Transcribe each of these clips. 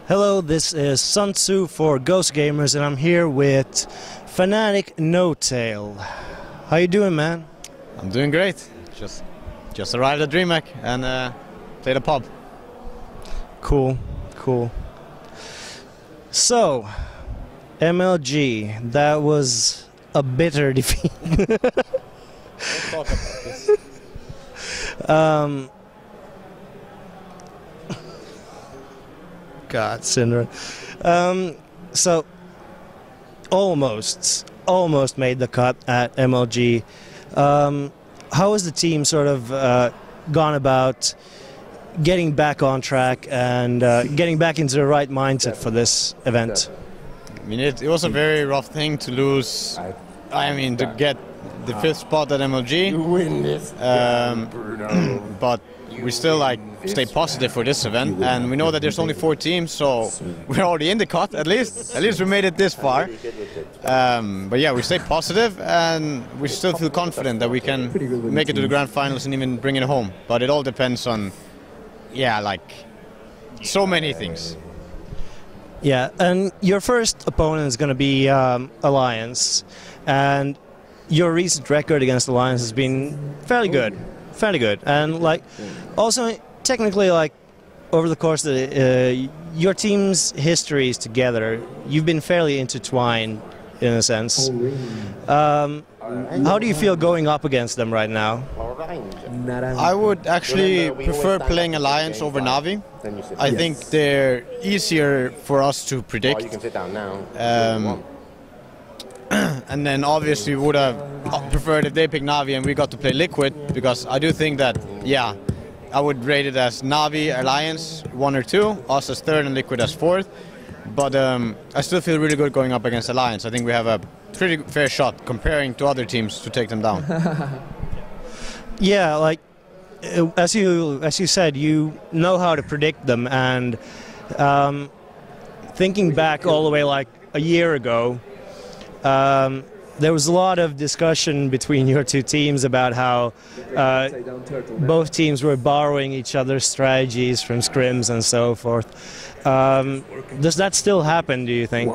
Hello, this is Sun Tzu for GosuGamers, and I'm here with Fanatic Notail. How you doing, man? I'm doing great. Just arrived at DreamHack and played a pub. Cool, cool. So, MLG, that was a bitter defeat. Let's talk about this. God, Syndra. So, almost made the cut at MLG. How has the team sort of gone about getting back on track and getting back into the right mindset for this event? I mean, it was a very rough thing to lose. I mean, to get the 5th spot at MLG. You win this. But we still stay positive for this event, and we know that there's only 4 teams, so we're already in the cut at least. At least we made it this far. But yeah, we stay positive, and we still feel confident that we can make it to the grand finals and even bring it home. But it all depends on, yeah, so many things. Yeah, and your first opponent is going to be Alliance, and your recent record against Alliance has been fairly good. And also technically, over the course of your team's histories together, you've been fairly intertwined in a sense. How do you feel going up against them right now? I would actually prefer playing Alliance over Na'Vi. I think they're easier for us to predict. You can sit down now. And then obviously we would have preferred if they picked Na'Vi and we got to play Liquid, because I do think that, yeah, I would rate it as Na'Vi, Alliance 1 or 2, us as 3rd and Liquid as 4th. But I still feel really good going up against Alliance. I think we have a pretty fair shot comparing to other teams to take them down. Yeah, as you said, you know how to predict them, and thinking back all the way a year ago, there was a lot of discussion between your two teams about how both teams were borrowing each other's strategies from scrims and so forth. Does that still happen, do you think?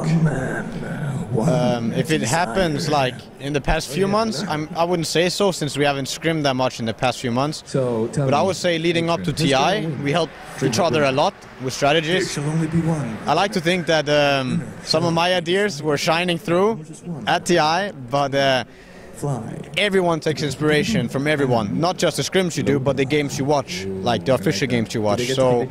If it happens in the past few months, I wouldn't say so, since we haven't scrimmed that much in the past few months. But I would say leading up to TI, we helped each other a lot with strategies. I like to think that some of my ideas were shining through at TI, but everyone takes inspiration from everyone. Not just the scrims you do, but the games you watch, the official games you watch. So,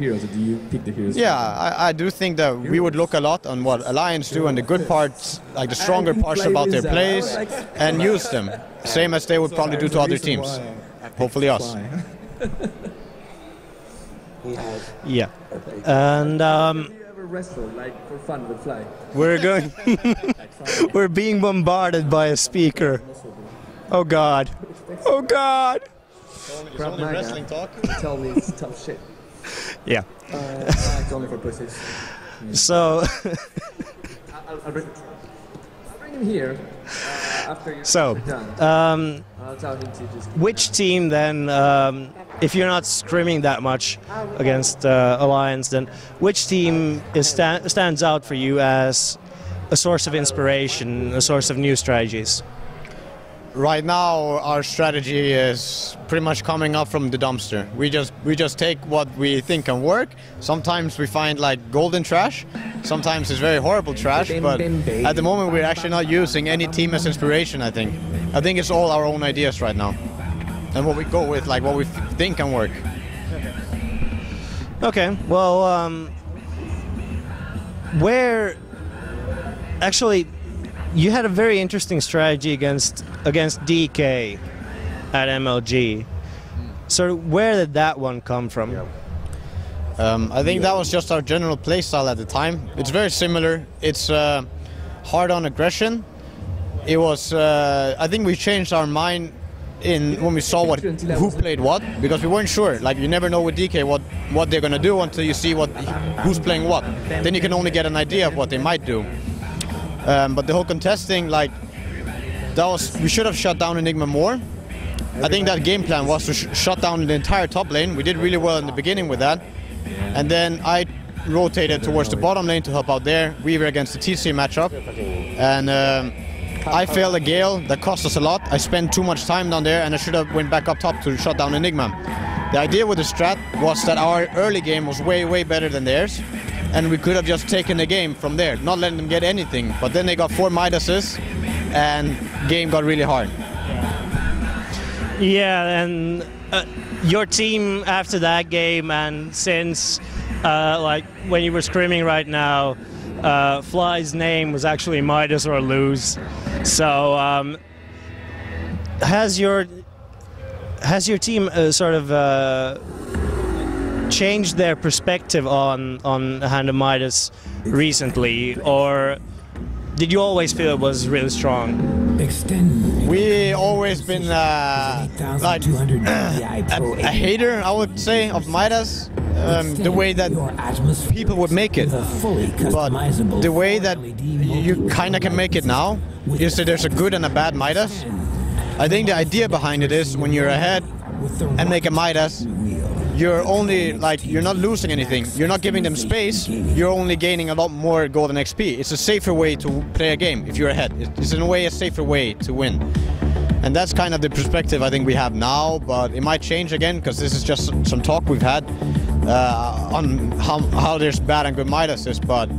yeah, I do think that we would look a lot on what Alliance do and the good parts, the stronger parts about their plays, and use them. Same as they would probably do to other teams. Hopefully us. Yeah. And for fun with Fly. We're being bombarded by a speaker. Oh God. Oh God. It's only wrestling talk. Tell me it's tough shit. Yeah. It's only for pussies. So. I'll bring him here after you're done. I'll tell him to just. Which team then, if you're not scrimming that much against Alliance, then which team stands out for you as a source of inspiration, a source of new strategies? Right now, our strategy is pretty much coming up from the dumpster. We just take what we think can work. Sometimes we find golden trash. Sometimes it's very horrible trash. But at the moment, we're actually not using any team as inspiration. I think it's all our own ideas right now, and what we go with, what we think can work. Okay. Well, actually, you had a very interesting strategy against DK at MLG. So where did that one come from? I think that was just our general playstyle at the time. It's very similar. It's hard on aggression. It was. I think we changed our mind when we saw who played what, because we weren't sure. You never know with DK what they're gonna do until you see who's playing what. Then you can only get an idea of what they might do. But the whole contesting, we should have shut down Enigma more. I think that game plan was to shut down the entire top lane. We did really well in the beginning with that. And then I rotated towards the bottom lane to help out there. We were against the TC matchup. And I failed a Gale that cost us a lot. I spent too much time down there, and I should have went back up top to shut down Enigma. The idea with the strat was that our early game was way, way better than theirs. And we could have just taken the game from there, not letting them get anything. But then they got 4 Midases, and game got really hard. Yeah, and your team after that game, and since like when you were screaming right now, Fly's name was actually Midas or lose. So has your team sort of changed their perspective on Hand of Midas recently, or did you always feel it was really strong? We always been like a hater, I would say, of Midas. The way that people would make it, but the way that you kind of can make it now is that there's a good and a bad Midas. I think the idea behind it is when you're ahead and make a Midas, you're only like, you're not losing anything. You're not giving them space. You're only gaining a lot more golden XP. It's a safer way to play a game if you're ahead. It's in a way a safer way to win. And that's kind of the perspective I think we have now, but it might change again because this is just some talk we've had on how there's bad and good Midases. But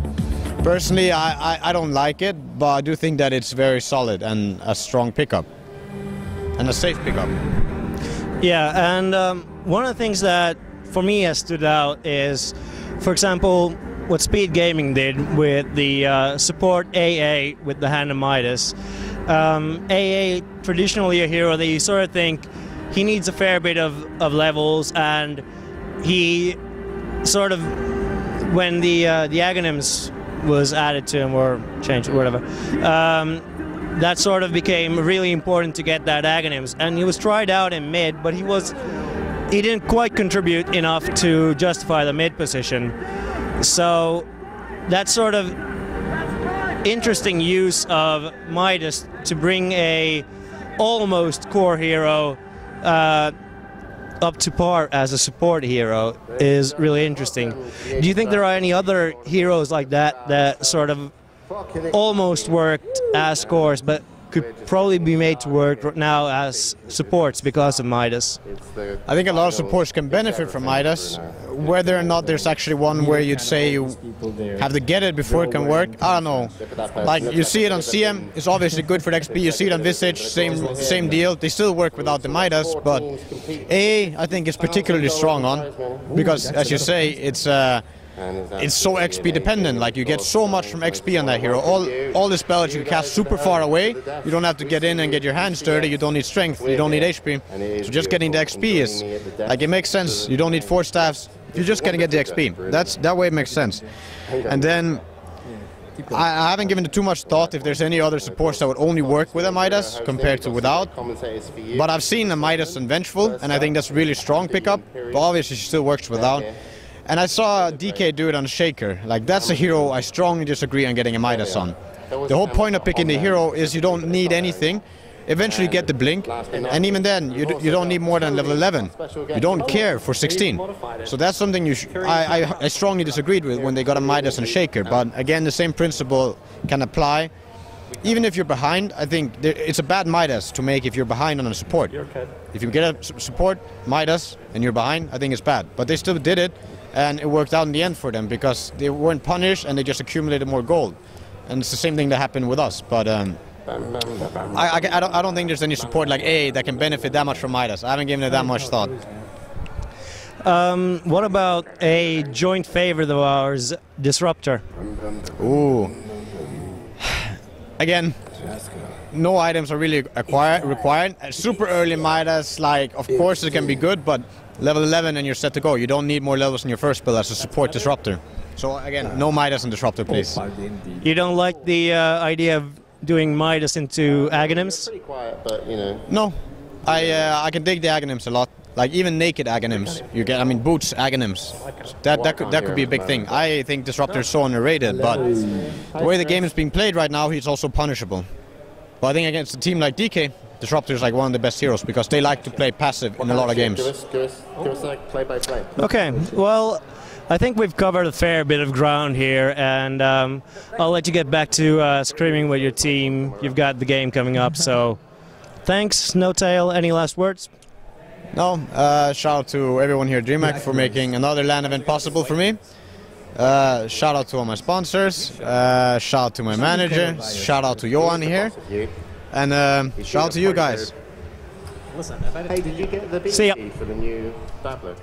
personally, I don't like it, but I do think that it's very solid and a strong pickup and a safe pickup. Yeah, and one of the things that for me has stood out is, for example, what Speed Gaming did with the support AA with the Hand of Midas. AA, traditionally a hero that you sort of think he needs a fair bit of levels, and he sort of, when the Aghanims was added to him or changed or whatever, that sort of became really important to get that Aghanims, and he was tried out in mid, but he didn't quite contribute enough to justify the mid position. So that sort of interesting use of Midas to bring a almost core hero up to par as a support hero is really interesting. Do you think there are any other heroes like that that sort of almost worked as cores but could probably be made to work now as supports because of Midas? I think a lot of supports can benefit from Midas. Whether or not there's actually one where you'd say you have to get it before it can work, I don't know. Like, you see it on CM, it's obviously good for the XP. You see it on Visage, same deal. They still work without the Midas, but AA I think is particularly strong on, because as you say, it's so XP dependent. Like, you get so much from XP on that hero. All the spells you can cast super far away. You don't have to get in and get your hands dirty. You don't need strength. You don't need HP. So just getting the XP is like, it makes sense. You don't need 4 staffs. You're just gonna get the XP. That way it makes sense. And then I haven't given it too much thought if there's any other supports that would only work with a Midas compared to without. But I've seen a Midas and Vengeful, and I think that's a really strong pickup. But obviously she still works without. And I saw DK do it on Shaker. Like, that's a hero I strongly disagree on getting a Midas on. The whole point of picking the hero is you don't need anything. Eventually get the blink, and even then you don't need more than level 11. You don't care for 16. So that's something I strongly disagreed with when they got a Midas and Shaker. But again, the same principle can apply. Even if you're behind, I think it's a bad Midas to make if you're behind on a support. If you get a support Midas and you're behind, I think it's bad. But they still did it, and it worked out in the end for them because they weren't punished and they just accumulated more gold. And it's the same thing that happened with us. But I don't think there's any support like A that can benefit that much from Midas. I haven't given it that much thought. What about a joint favorite of ours, Disruptor? Ooh. Again, no items are really required. Super early Midas, like, of course it can be good, but level 11 and you're set to go. You don't need more levels in your first build as a support Disruptor. So again, no Midas and Disruptor, please. You don't like the idea of doing Midas into Aghanims? Pretty quiet, but you know. No, I can dig the Aghanims a lot. Like, even naked Aghanims, you get. I mean, boots Aghanims. That could be a big thing. I think Disruptor is so underrated, but the way the game is being played right now, he's also punishable. But I think against a team like DK, Disruptor is like one of the best heroes because they like to play passive in a lot of games. Give us like play-by-play. Okay, well, I think we've covered a fair bit of ground here, and I'll let you get back to screaming with your team. You've got the game coming up, so thanks, Notail. Any last words? No, shout out to everyone here at DreamHack for making another LAN event possible for me. Shout out to all my sponsors, shout out to my manager, shout out to Johan here, and shout out to you guys. Hey, did you get the See ya. for the new tablet?